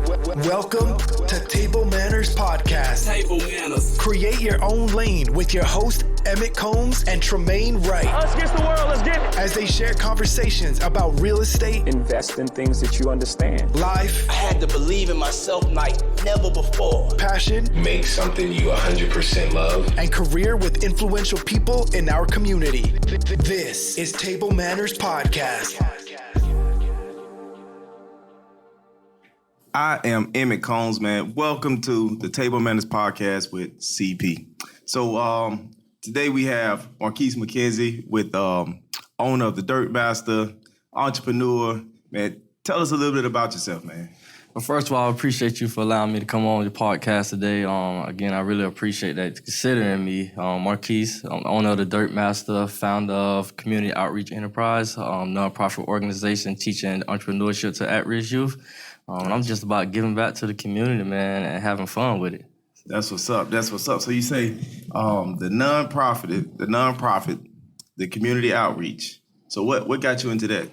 Welcome to Table Mannerz Podcast. Table Mannerz. Create your own lane with your host, Emmett Combs and Tremaine Wright. Us against the world, let's get it. As they share conversations about real estate, Invest in things that you understand. life, I had to believe in myself like never before. passion, Make something you 100% love. and career with influential people in our community. This is Table Mannerz Podcast. I am Emmett Combs, man. Welcome to the Table Mannerz Podcast with CP. So today we have Marquis McKenzie with owner of the Dirt Master, entrepreneur. Man, tell us a little bit about yourself, man. Well, first of all, I appreciate you for allowing me to come on your podcast today. Again, I really appreciate that considering me. Marquis, I'm the owner of the Dirt Master, founder of Community Outreach Enterprise, nonprofit organization teaching entrepreneurship to at-risk youth. And I'm just about giving back to the community, man, and having fun with it. That's what's up. That's what's up. So you say the nonprofit, the community outreach. So what got you into that?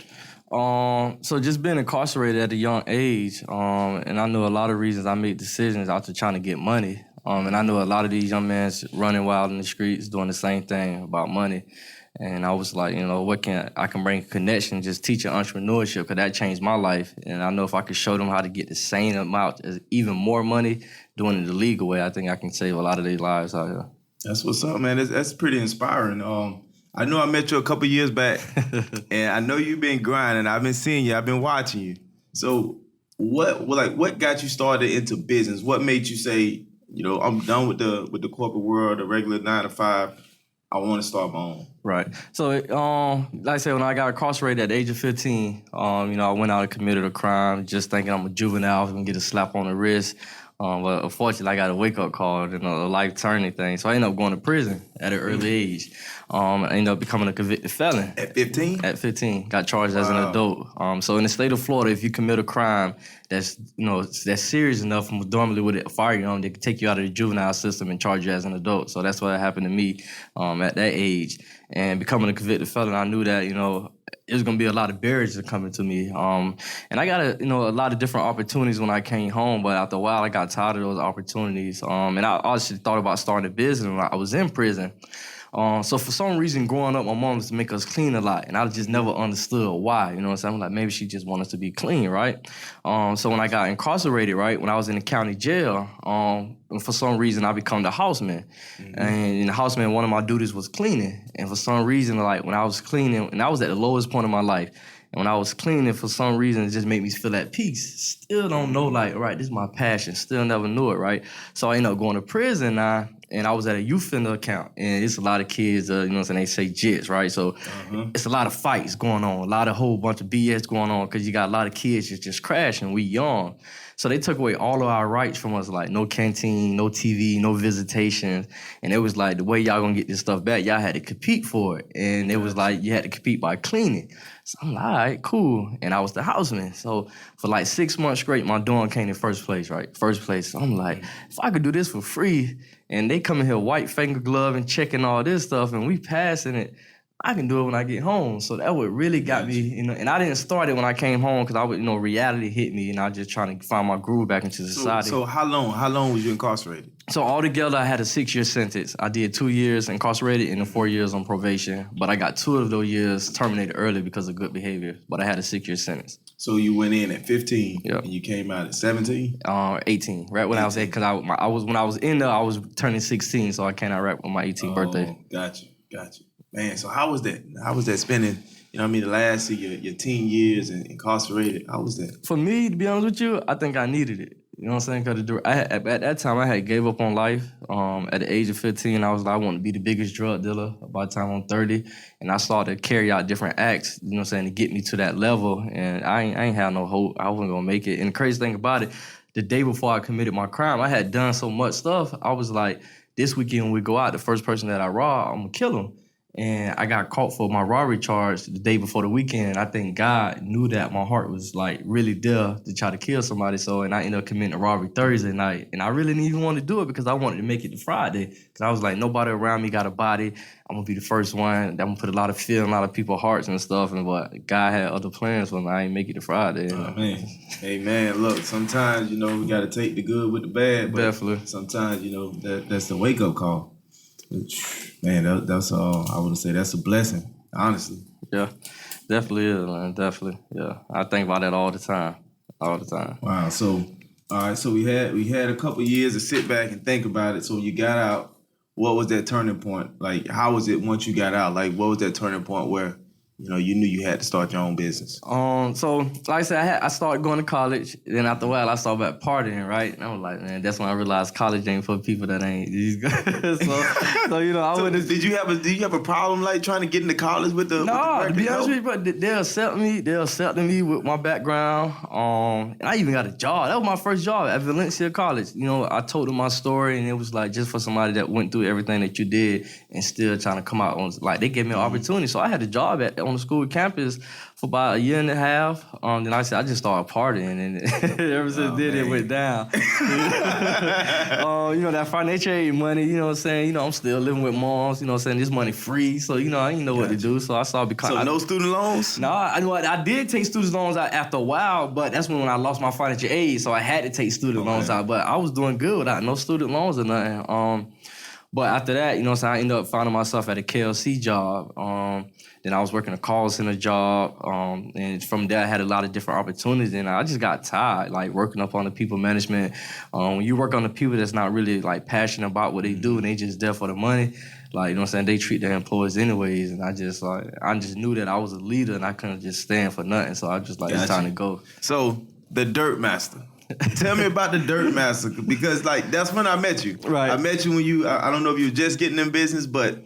So just being incarcerated at a young age, and I know a lot of reasons I made decisions after trying to get money. And I know a lot of these young men running wild in the streets doing the same thing about money. And I was like, you know, I can bring a connection, just teaching entrepreneurship, because that changed my life. And I know if I could show them how to get the same amount, even more money, doing it the legal way, I think I can save a lot of their lives out here. That's what's up, man. That's pretty inspiring. I know I met you a couple years back, and I know you've been grinding. I've been seeing you. I've been watching you. So what got you started into business? What made you say, you know, I'm done with the corporate world, the regular 9 to 5. I want to start my own. Right. So, like I said, when I got incarcerated at the age of 15, I went out and committed a crime just thinking I'm a juvenile, I'm going to get a slap on the wrist. But unfortunately, I got a wake-up call and a life-turning thing. So I ended up going to prison at an early age. I ended up becoming a convicted felon. At 15? At 15. Got charged as an adult. So in the state of Florida, if you commit a crime that's serious enough, normally with a firearm, they can take you out of the juvenile system and charge you as an adult. So that's what happened to me at that age. And becoming a convicted felon, I knew that, there's going to be a lot of barriers coming to me. And I got a lot of different opportunities when I came home, but after a while, I got tired of those opportunities. And I actually thought about starting a business when I was in prison. So for some reason, growing up, my mom used to make us clean a lot, and I just never understood why. You know what I'm saying? I'm like, maybe she just wanted us to be clean, right? So when I got incarcerated, right, when I was in the county jail, for some reason, I become the houseman. Mm-hmm. And in the houseman, one of my duties was cleaning. And for some reason, like when I was cleaning, and I was at the lowest point of my life, and when I was cleaning, for some reason, it just made me feel at peace. Still don't know, like, right, this is my passion. Still never knew it, right? So I ended up going to prison now. And I was at a youth offender account, and it's a lot of kids, they say jits, right? So it's a lot of fights going on, a whole bunch of BS going on, because you got a lot of kids just crashing. We young. So they took away all of our rights from us, like no canteen, no TV, no visitations. And it was like, the way y'all gonna get this stuff back, y'all had to compete for it. And it was like, you had to compete by cleaning. So I'm like, all right, cool. And I was the houseman. So for like 6 months straight, my dorm came in first place, right? First place. So I'm like, if I could do this for free, and they come in here white finger glove and checking all this stuff, and we passing it, I can do it when I get home. So that what really got me, and I didn't start it when I came home, because I would, reality hit me, and I was just trying to find my groove back into society. So how long was you incarcerated? So altogether, I had a 6-year sentence. I did 2 years incarcerated and 4 years on probation, but I got 2 of those years terminated early because of good behavior, but I had a 6-year sentence. So you went in at 15, yep, and you came out at 17? 18, right when 18. I was 8, because when I was in there, I was turning 16, so I came out right on my 18th birthday. Got you. Man, so how was that? How was that spending, the last of your teen years and incarcerated? How was that? For me, to be honest with you, I think I needed it. You know what I'm saying? Because at that time, I had gave up on life. At the age of 15, I was like, I want to be the biggest drug dealer by the time I'm 30. And I started to carry out different acts, to get me to that level. And I ain't had no hope. I wasn't going to make it. And the crazy thing about it, the day before I committed my crime, I had done so much stuff. I was like, this weekend when we go out, the first person that I rob, I'm going to kill him. And I got caught for my robbery charge the day before the weekend. I think God knew that my heart was like really there to try to kill somebody. And I ended up committing a robbery Thursday night. And I really didn't even want to do it because I wanted to make it to Friday. Because I was like, nobody around me got a body. I'm gonna be the first one. I'm gonna put a lot of fear in a lot of people's hearts and stuff. But God had other plans for me. I ain't make it to Friday. Oh, man. Hey, man, look, sometimes, we got to take the good with the bad. But Definitely. Sometimes, that's the wake-up call. Man, that's I would say that's a blessing, honestly. Yeah, definitely is, man. Definitely, yeah. I think about that all the time. Wow. So, all right. So we had a couple years to sit back and think about it. So when you got out, what was that turning point? Like, how was it once you got out? Like, what was that turning point where you knew you had to start your own business? So like I said, I started going to college. Then after a while, I started back partying, right? And I was like, man, that's when I realized college ain't for people that ain't these guys. I wouldn't. Did you have a problem like trying to get into college with the? No, to be honest with you, bro, they accepted me with my background. And I even got a job. That was my first job at Valencia College. I told them my story, and it was like just for somebody that went through everything that you did and still trying to come out on. Like they gave me an opportunity, so I had a job on the school campus for about a year and a half. Then I just started partying, and ever since then it went down. That financial aid money, I'm saying, I'm still living with moms, saying this money free, so I didn't know what to do, so I started becoming. So no student loans? No, I did take student loans out after a while, but that's when I lost my financial aid, so I had to take student loans out. But I was doing good without no student loans or nothing. But after that, I ended up finding myself at a KLC job. Then I was working a call center job, and from there I had a lot of different opportunities, and I just got tired, like working up on the people management. When you work on the people that's not really like passionate about what they do, and they just there for the money, like they treat their employees anyways, and I just knew that I was a leader and I couldn't just stand for nothing, so I just it's time to go. So the Dirt Master. Tell me about the Dirt Master, because that's when I met you. Right. I met you when I don't know if you were just getting in business, but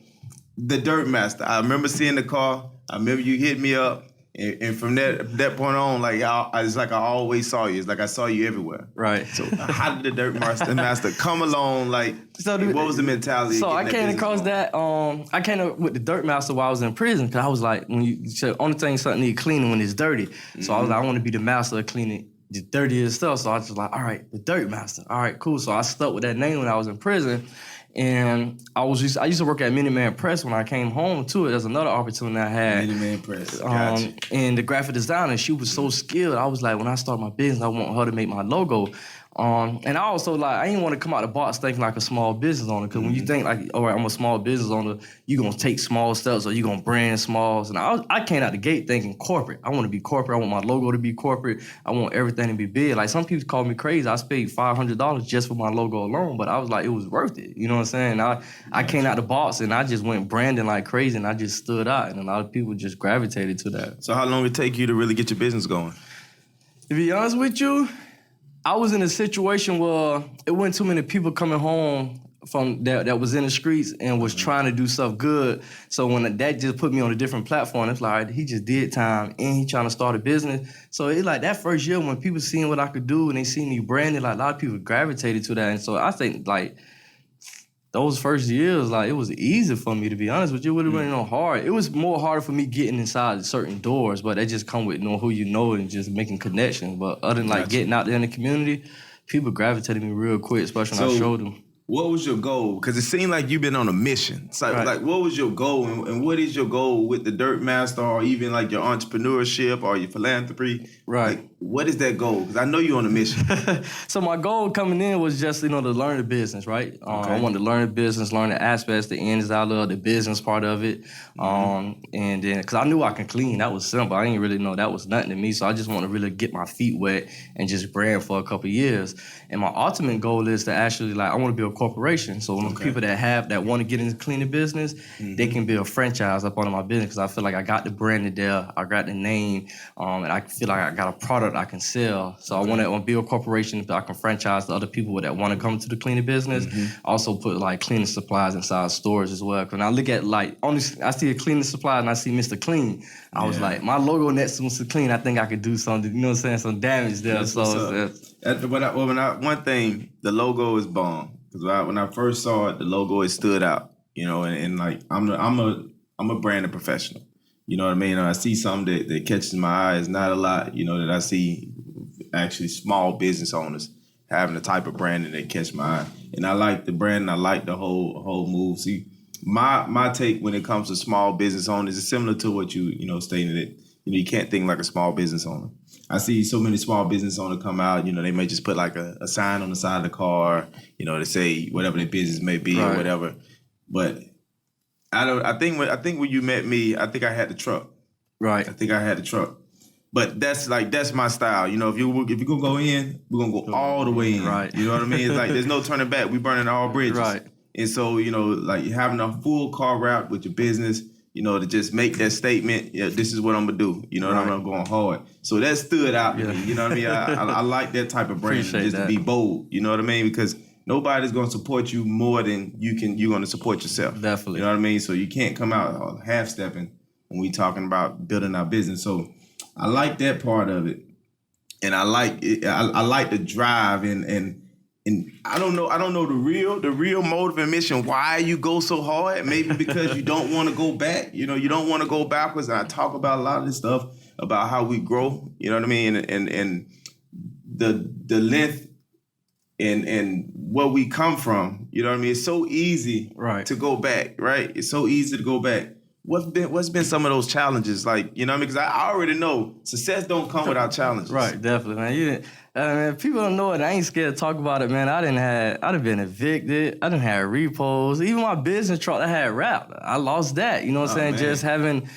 the Dirt Master. I remember seeing the car. I remember you hit me up, and from that point on, it's like I always saw you. It's like I saw you everywhere. Right. So how did the Dirt Master come along? What was the mentality? So I came across that. I came up with the Dirt Master while I was in prison, because I was like, when you said only thing something need cleaning when it's dirty. So I was like, I want to be the master of cleaning the dirtiest stuff. So I was just like, all right, the Dirt Master. All right, cool. So I stuck with that name when I was in prison. And I used to work at Minuteman Press when I came home too. There's another opportunity I had. Minuteman Press. Gotcha. And the graphic designer, she was so skilled. I was like, when I start my business, I want her to make my logo. And I also I didn't want to come out the box thinking like a small business owner, because when you think like, all right, I'm a small business owner, you're gonna take small steps or you're gonna brand smalls. And I came out the gate thinking corporate. I want to be corporate. I want my logo to be corporate. I want everything to be big. Like some people call me crazy. I paid $500 just for my logo alone, but I was like, it was worth it. You know what I'm saying? I came out the box and I just went branding like crazy, and I just stood out, and a lot of people just gravitated to that. So how long did it take you to really get your business going? To be honest with you, I was in a situation where it wasn't too many people coming home from that was in the streets and was trying to do stuff good. So when that just put me on a different platform, it's like, he just did time and he trying to start a business. So it's like that first year when people seen what I could do and they seen me branded, a lot of people gravitated to that. And so I think those first years, it was easy for me, to be honest with you. It wouldn't really no hard. It was more harder for me getting inside certain doors, but that just come with knowing who you know and just making connections. But other than getting out there in the community, people gravitated me real quick, especially when I showed them. What was your goal? Because it seemed like you've been on a mission. So, what was your goal, and what is your goal with the Dirt Master, or even your entrepreneurship or your philanthropy? Right. What is that goal? Because I know you're on a mission. So my goal coming in was just, to learn the business, right? I wanted to learn the business, learn the aspects, the ins out of the business part of it. And then, because I knew I can clean. That was simple. I didn't really know that was nothing to me. So I just want to really get my feet wet and just brand for a couple of years. And my ultimate goal is to actually, I want to build a corporation. So when people that want to get into cleaning business, they can build a franchise up under my business, because I feel like I got the brand there, I got the name, and I feel like I got a product I can sell. So I want to build a corporation that I can franchise to other people that want to come to the cleaning business. Also put cleaning supplies inside stores as well. Because when I look at I see a cleaning supply and I see Mr. Clean, I was like, my logo next to Mr. Clean, I think I could do something, you know what I'm saying, some damage there. One thing, the logo is bomb. Because when I first saw it, the logo, it stood out. And I'm I'm a branding professional. You know what I mean? I see something that catches my eye. It's not a lot, that I see actually small business owners having the type of branding that catch my eye. And I like the brand. I like the whole move. See, my take when it comes to small business owners is similar to what you stated it. You can't think like a small business owner. I see so many small business owners come out, they may just put like a sign on the side of the car, to say whatever their business may be or whatever. But I think when you met me, I think I had the truck. Right. I think I had the truck. But that's my style. If you're gonna go in, we're gonna go all the way in. Right. You know what I mean? It's like there's no turning back. We burning all bridges. Right. And so, like having a full car route with your business, to just make that statement, this is what I'm gonna do. I'm going hard. So that stood out to me. You know what I mean? I like that type of brand, just to be bold. You know what I mean? Because nobody's gonna support you more than you're gonna support yourself. Definitely. You know what I mean? So you can't come out half-stepping when we talking about building our business. So I like that part of it. And I like it. I like the drive and I don't know the real motive and mission why you go so hard. Maybe because you don't want to go back. You don't want to go backwards. And I talk about a lot of this stuff about how we grow. You know what I mean? And the length and where we come from. You know what I mean? It's so easy to go back, right? It's so easy to go back. What's been some of those challenges? Like, because I already know success don't come without challenges. Right, definitely, man. People don't know it. I ain't scared to talk about it, man. I'd have been evicted. I done had repos. Even my business truck, I had wrapped. I lost that. You know what I'm saying? Man. Just having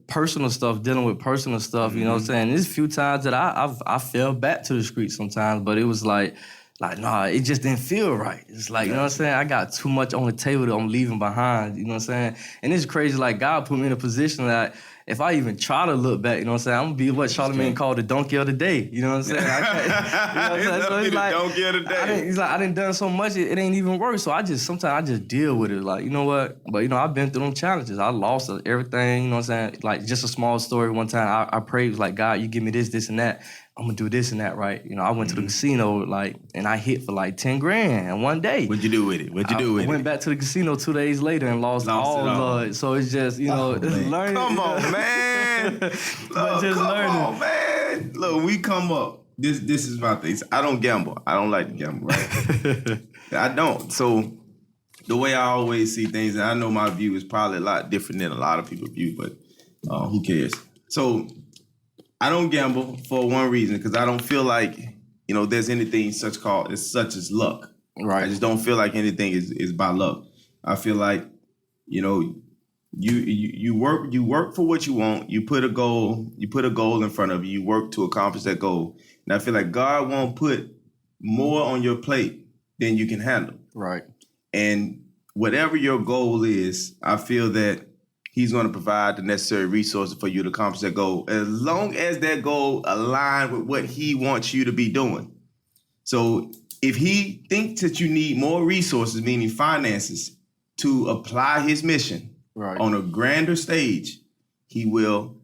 personal stuff, dealing with personal stuff. You know what I'm saying? There's a few times that I fell back to the street sometimes, but it was like, nah, it just didn't feel right. It's like, you know what I'm saying? I got too much on the table that I'm leaving behind, you know what I'm saying? And it's crazy, like, God put me in a position that if I even try to look back, you know what I'm saying? I'm going to be what Charlamagne called the donkey of the day, you know what I'm saying? So it's like, donkey of the day. I done done so much, it ain't even work. So sometimes I just deal with it, like, you know what? But, I've been through them challenges. I lost everything, you know what I'm saying? Like, just a small story. One time I prayed, was like, God, you give me this, and that. I'm gonna do this and that, right? I went to the casino, and I hit for $10,000 in one day. What'd you do with it? I went back to the casino 2 days later and lost all of it. So it's just, learning. Come on, man. Come on, man. Look, we come up. This is my thing. I don't gamble. I don't like to gamble, right? I don't. So the way I always see things, and I know my view is probably a lot different than a lot of people's view, but who cares? So I don't gamble for one reason, because I don't feel like, there's anything such as luck. Right. I just don't feel like anything is by luck. I feel like, you work for what you want. You put a goal in front of you. You work to accomplish that goal. And I feel like God won't put more on your plate than you can handle. Right. And whatever your goal is, I feel that He's going to provide the necessary resources for you to accomplish that goal, as long as that goal aligns with what He wants you to be doing. So if He thinks that you need more resources, meaning finances, to apply His mission on a grander stage, He will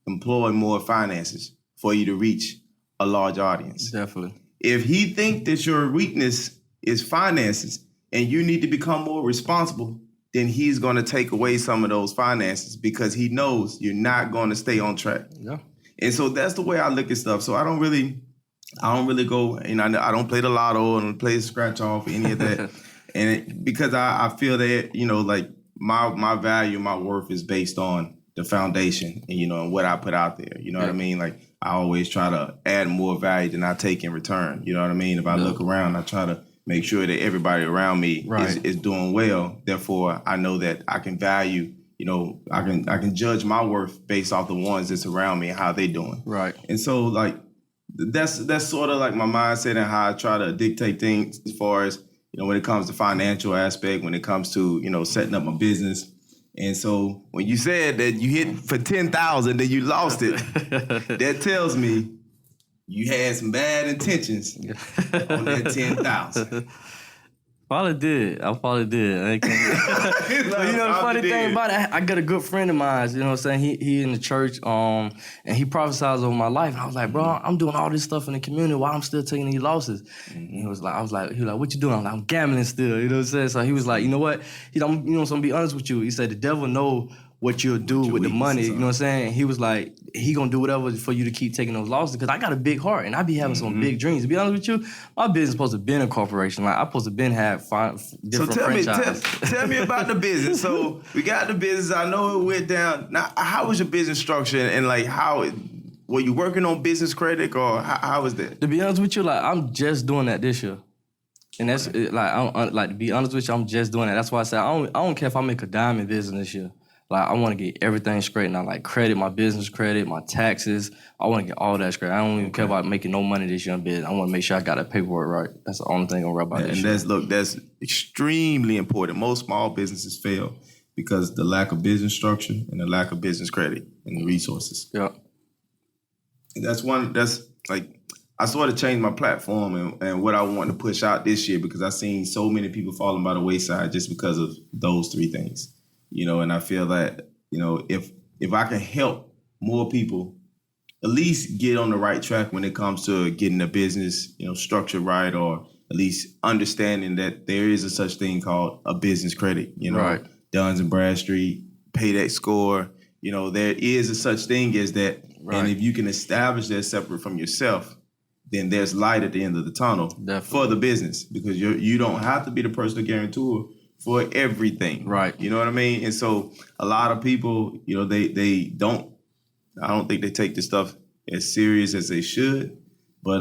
employ more finances for you to reach a large audience. Definitely. If He thinks that your weakness is finances and you need to become more responsible, then He's going to take away some of those finances, because He knows you're not going to stay on track. Yeah. And so that's the way I look at stuff. So I don't really go, I don't play the lotto, I don't play the scratch off, any of that. Because I feel that, my value, my worth is based on the foundation and, and what I put out there. You know what I mean? Like, I always try to add more value than I take in return. You know what I mean? If I look around, I try to make sure that everybody around me is doing well. Therefore, I know that I can value, I can judge my worth based off the ones that's around me and how they doing. Right. And so that's sort of like my mindset and how I try to dictate things as far as, when it comes to financial aspect, when it comes to, setting up my business. And so when you said that you hit for 10,000, then you lost it, that tells me you had some bad intentions on that 10,000. Probably did. I probably did. But the funny thing about it, I got a good friend of mine, you know what I'm saying? He in the church, and he prophesied over my life. And I was like, bro, I'm doing all this stuff in the community while I'm still taking these losses. And he was like, what you doing? I'm like, I'm gambling still, you know what I'm saying? So he was like, you know what? I'm gonna be honest with you. He said, the devil know what you'll do with the money, you know what I'm saying? He was like, he gonna do whatever for you to keep taking those losses, because I got a big heart and I be having some big dreams. To be honest with you, my business supposed to be a corporation. Like, I supposed to been have different franchises. Tell me about the business. So we got the business. I know it went down. Now, how was your business structure, and like were you working on business credit, or how was that? To be honest with you, like, I'm just doing that this year. And that's like, to be honest with you, I'm just doing that. That's why I said I don't care if I make a dime in business this year. Like, I want to get everything straightened out, like credit, my business credit, my taxes. I want to get all that straight. I don't even care about making no money this year in business. I want to make sure I got that paperwork right. That's the only thing I'm right about this year. That's extremely important. Most small businesses fail because the lack of business structure and the lack of business credit and the resources. Yeah. That's like, I sort of changed my platform and what I want to push out this year, because I've seen so many people falling by the wayside just because of those three things. You know, and I feel that, you know, if I can help more people at least get on the right track when it comes to getting a business, you know, structured right, or at least understanding that there is a such thing called a business credit, you know, right. Duns and Bradstreet, payday score, you know, there is a such thing as that. Right. And if you can establish that separate from yourself, then there's light at the end of the tunnel. Definitely. For the business, because you don't have to be the personal guarantor for everything. Right. You know what I mean? And so a lot of people, you know, they don't, I don't think they take this stuff as serious as they should, but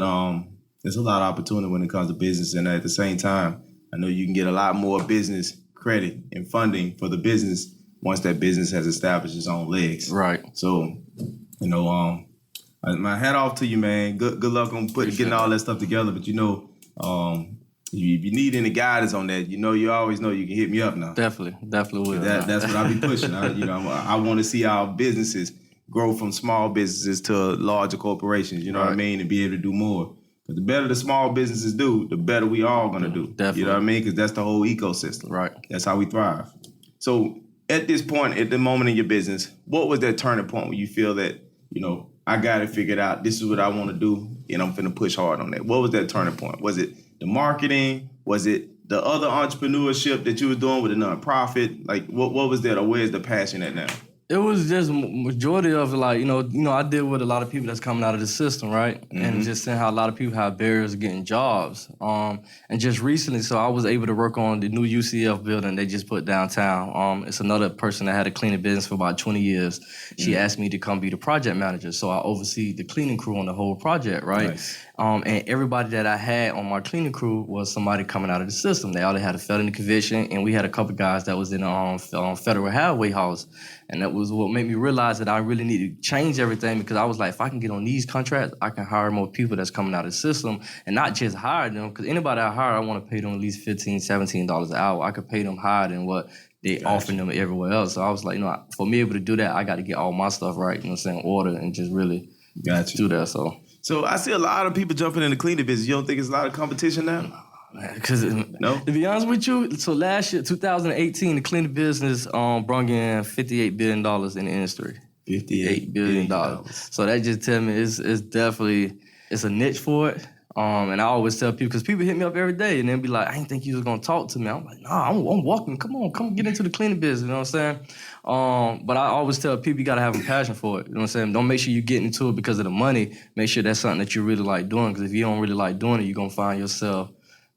there's a lot of opportunity when it comes to business. And at the same time, I know you can get a lot more business credit and funding for the business once that business has established its own legs. Right. So, you know, my hat off to you, man. Good luck on getting all that stuff together. But, you know, if you need any guidance on that, you always know you can hit me up now. Definitely will. That's what I be pushing. I want to see our businesses grow from small businesses to larger corporations. You know what I mean, and be able to do more. Because the better the small businesses do, the better we all gonna do. Definitely. You know what I mean? Because that's the whole ecosystem. Right. That's how we thrive. So at this point, at the moment in your business, what was that turning point where you feel that, you know, I got it figured out. This is what I want to do, and I'm finna push hard on that. What was that turning point? Was it the marketing? Was it the other entrepreneurship that you were doing with a nonprofit? Like, what was that, or where's the passion at now? It was just majority of it, like, you know, I deal with a lot of people that's coming out of the system, right? Mm-hmm. And just seeing how a lot of people have barriers to getting jobs. And just recently, so I was able to work on the new UCF building they just put downtown. It's another person that had a cleaning business for about 20 years. She asked me to come be the project manager. So I oversee the cleaning crew on the whole project, right? Nice. And everybody that I had on my cleaning crew was somebody coming out of the system. They all had a felony conviction, and we had a couple guys that was in federal halfway house. And that was what made me realize that I really need to change everything, because I was like, if I can get on these contracts, I can hire more people that's coming out of the system, and not just hire them, because anybody I hire, I want to pay them at least $15, $17 an hour. I could pay them higher than what they offering them everywhere else. So I was like, you know, for me able to do that, I got to get all my stuff right, you know what I'm saying, order, and just really do that. So I see a lot of people jumping in the cleaning business. You don't think it's a lot of competition now? Because to be honest with you, so last year, 2018, the cleaning business brought in $58 billion in the industry. $58 billion. So that just tell me it's definitely, it's a niche for it. And I always tell people, because people hit me up every day and they'll be like, I didn't think you was going to talk to me. I'm like, nah, I'm walking. Come get into the cleaning business, you know what I'm saying? But I always tell people you got to have a passion for it, you know what I'm saying? Don't make sure you get into it because of the money. Make sure that's something that you really like doing, because if you don't really like doing it, you're going to find yourself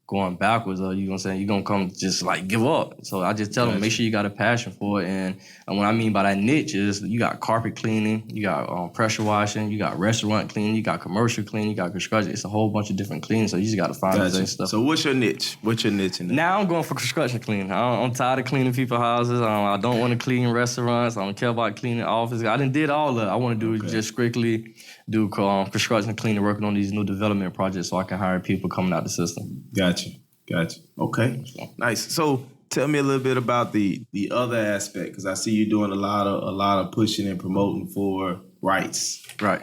going backwards, or you're gonna come just like give up. So I just tell them, make sure you got a passion for it. And what I mean by that niche is you got carpet cleaning, you got pressure washing, you got restaurant cleaning, you got commercial cleaning, you got construction. It's a whole bunch of different cleaning. So you just got to find that stuff. So what's your niche? What's your niche in that? Now I'm going for construction cleaning. I'm tired of cleaning people's houses. I don't want to clean restaurants. I don't care about cleaning offices. I done did all of it. I want to do just strictly do construction cleaning, working on these new development projects so I can hire people coming out the system. Gotcha. Okay, nice. So tell me a little bit about the other aspect, because I see you doing a lot of pushing and promoting for rights. Right.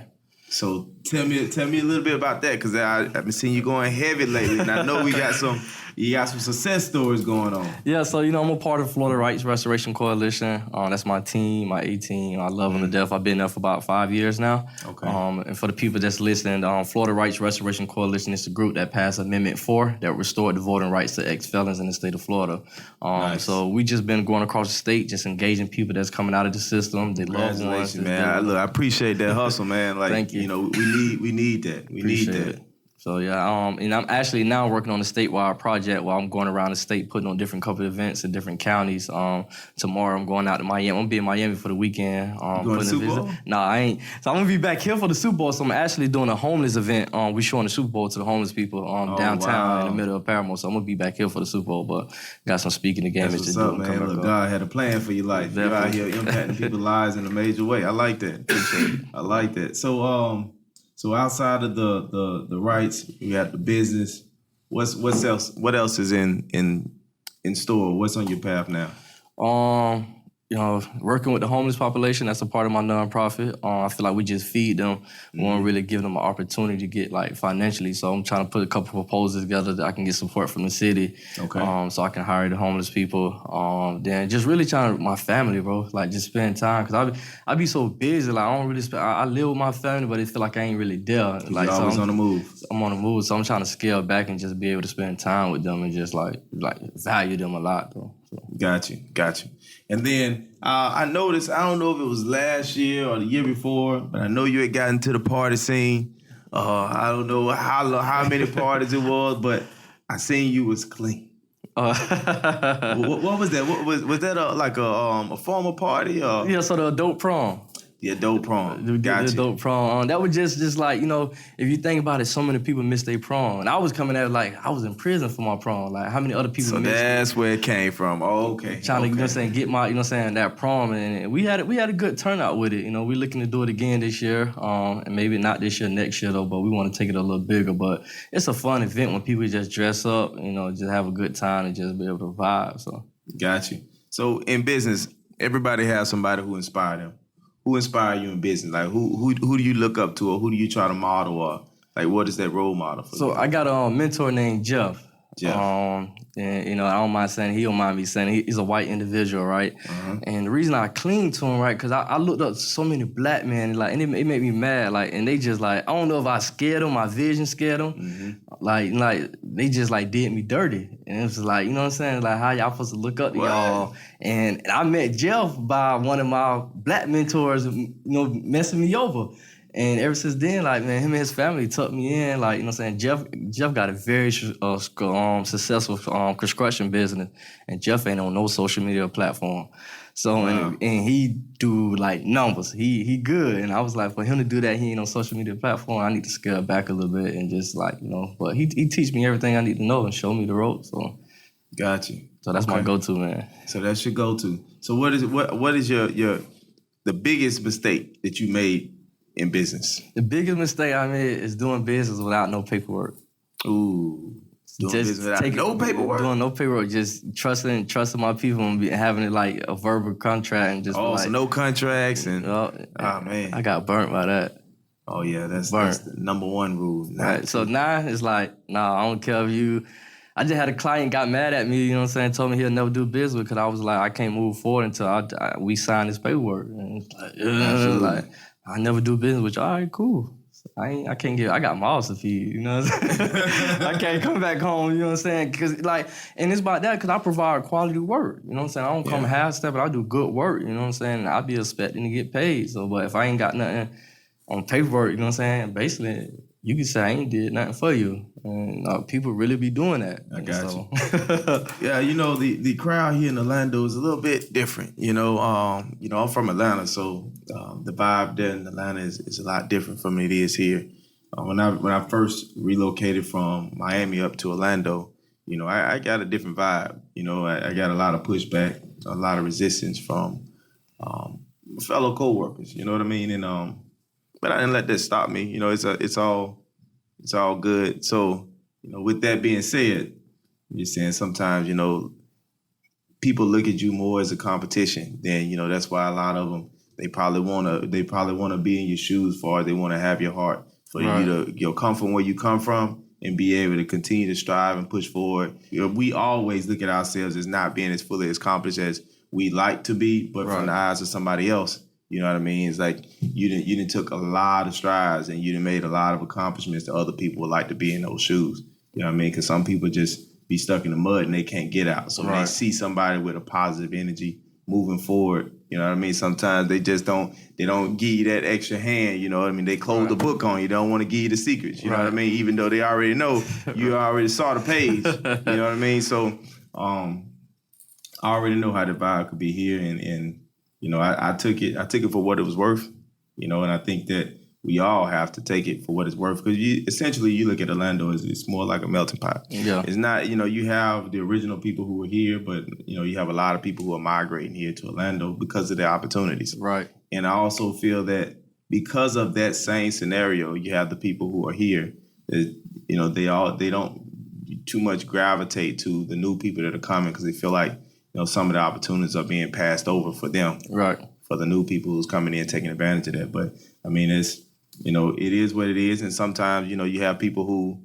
So tell me a little bit about that, because I've been seeing you going heavy lately, and I know we got some You got some success stories going on. Yeah, so, I'm a part of Florida Rights Restoration Coalition. That's my team, my A-team. I love them to death. I've been there for about 5 years now. Okay. And for the people that's listening, Florida Rights Restoration Coalition is the group that passed Amendment 4 that restored the voting rights to ex-felons in the state of Florida. Nice. So we just been going across the state, just engaging people that's coming out of the system. They love ones. Man. Look, I appreciate that hustle, man. Like, Thank you. We need that. We need that. It. So yeah, and I'm actually now working on a statewide project while I'm going around the state putting on different couple events in different counties. Tomorrow I'm going out to Miami. I'm gonna be in Miami for the weekend. Going to Super Bowl? Nah, I ain't. So I'm gonna be back here for the Super Bowl. So I'm actually doing a homeless event. We showing the Super Bowl to the homeless people downtown in the middle of Paramore. So I'm gonna be back here for the Super Bowl, but got some speaking engagements to do. What's up, man? Look, God had a plan for your life. You're out here impacting people's lives in a major way. I like that. I like that. So outside of the rights, you got the business. What's else? What else is in store? What's on your path now? Working with the homeless population, that's a part of my nonprofit. I feel like we just feed them. We won't really give them an opportunity to get financially. So I'm trying to put a couple proposals together that I can get support from the city. Okay. So I can hire the homeless people. Then just really trying to, my family, bro, just spend time. Cause I be so busy, I don't really spend, I live with my family, but it feel like I ain't really there. You're always on the move. I'm on the move, so I'm trying to scale back and just be able to spend time with them and just value them a lot, though. So. Got you. And then I noticed, I don't know if it was last year or the year before, but I know you had gotten to the party scene. I don't know how many parties it was, but I seen you was clean. What was that? Was that a formal party? Or? Yeah, so the adult prom. Yeah, dope prom. Gotcha. The dope prom. That was just if you think about it, so many people miss their prom. And I was coming at it I was in prison for my prom. How many other people missed it? So that's where it came from. Oh, okay. Trying to, get my, that prom. And we had a good turnout with it. We're looking to do it again this year. And maybe not this year, next year, though, but we want to take it a little bigger. But it's a fun event when people just dress up, just have a good time and just be able to vibe. So. Got you. So in business, everybody has somebody who inspired them. Who inspire you in business? Who do you look up to, or who do you try to model, or what is that role model for you? So I got a mentor named Jeff. And I don't mind saying, he don't mind me saying, he's a white individual, right? Uh-huh. And the reason I cling to him, right, because I looked up so many black men, and it made me mad, and they just I don't know if I scared them, my vision scared them, they just did me dirty, and it was you know what I'm saying, how y'all supposed to look up to y'all, and I met Jeff by one of my black mentors, messing me over. And ever since then, him and his family took me in, you know what I'm saying? Jeff got a very successful construction business, and Jeff ain't on no social media platform. So, and he do numbers. He good. And I was for him to do that, he ain't on social media platform, I need to scale back a little bit and just but he teach me everything I need to know and show me the ropes. So. Got you. So that's my go-to, man. So that's your go-to. So what is the biggest mistake that you made in business? The biggest mistake I made is doing business without no paperwork. Ooh. Doing business without no paperwork? Doing no paperwork, just trusting my people and having it a verbal contract and just so no contracts and man. I got burnt by that. Oh yeah, that's the number one rule. Right. So now it's I don't care if you. I just had a client got mad at me, you know what I'm saying, told me he'll never do business because I was I can't move forward until we sign this paperwork. And it's I never do business with you. All right, cool. I got mouths to feed, you know what I'm saying? I can't come back home, you know what I'm saying? Because and it's about that because I provide quality work, you know what I'm saying? I don't come half-stepping, I do good work, you know what I'm saying? I be expecting to get paid. So, but if I ain't got nothing on paperwork, you know what I'm saying? Basically, you can say I ain't did nothing for you. And people really be doing that. I got you. Yeah, the crowd here in Orlando is a little bit different. I'm from Atlanta, so the vibe there in Atlanta is a lot different from it is here. When I first relocated from Miami up to Orlando, I got a different vibe. I got a lot of pushback, a lot of resistance from fellow coworkers. You know what I mean? And but I didn't let that stop me. It's all good. So, with that being said, I'm just saying sometimes, people look at you more as a competition. Then, that's why a lot of them, they probably wanna be in your shoes for it. They want to have your heart for you to come from where you come from and be able to continue to strive and push forward. We always look at ourselves as not being as fully accomplished as we like to be, but from the eyes of somebody else, you know what I mean? It's like you didn't took a lot of strides and you done made a lot of accomplishments that other people would like to be in those shoes. You know what I mean? Because some people just be stuck in the mud and they can't get out. So when they see somebody with a positive energy moving forward, you know what I mean? Sometimes they just don't give you that extra hand, you know what I mean? They close the book on you. They don't want to give you the secrets, you know what I mean? Even though they already know, you already saw the page, you know what I mean? So I already know how the vibe could be here, and you know, I took it for what it was worth, you know, and I think that we all have to take it for what it's worth, because essentially you look at Orlando as it's more like a melting pot. Yeah. It's not, you know, you have the original people who were here, but, you know, you have a lot of people who are migrating here to Orlando because of their opportunities. Right. And I also feel that because of that same scenario, you have the people who are here that, you know, they don't too much gravitate to the new people that are coming because they feel like, you know, some of the opportunities are being passed over for them. Right. For the new people who's coming in, taking advantage of that. But I mean, it's, you know, it is what it is. And sometimes, you know, you have people who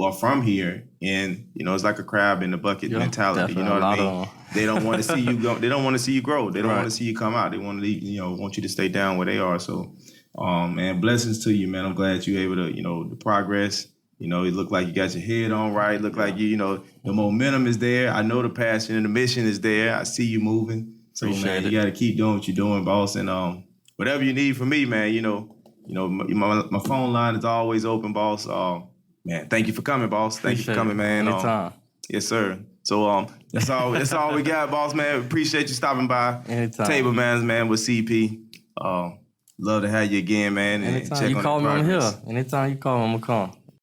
are from here and, you know, it's like a crab in the bucket mentality. You know what I mean? They don't want to see you go. They don't want to see you grow. They don't want to see you come out. They want to, you know, want you to stay down where they are. So, man, blessings to you, man. I'm glad you're able to, you know, the progress. You know, it looked like you got your head on right. Look like you know, the momentum is there. I know the passion and the mission is there. I see you moving. So, man, you got to keep doing what you're doing, boss. And whatever you need from me, man, you know, my phone line is always open, boss. Man, thank you for coming, boss. Thank you for coming, man. Anytime. Yes, sir. So that's all we got, boss, man. Appreciate you stopping by. Anytime. Table Manners, man, with CP. Love to have you again, man. Anytime you call me, I'm here. Anytime you call me, I'm gonna come.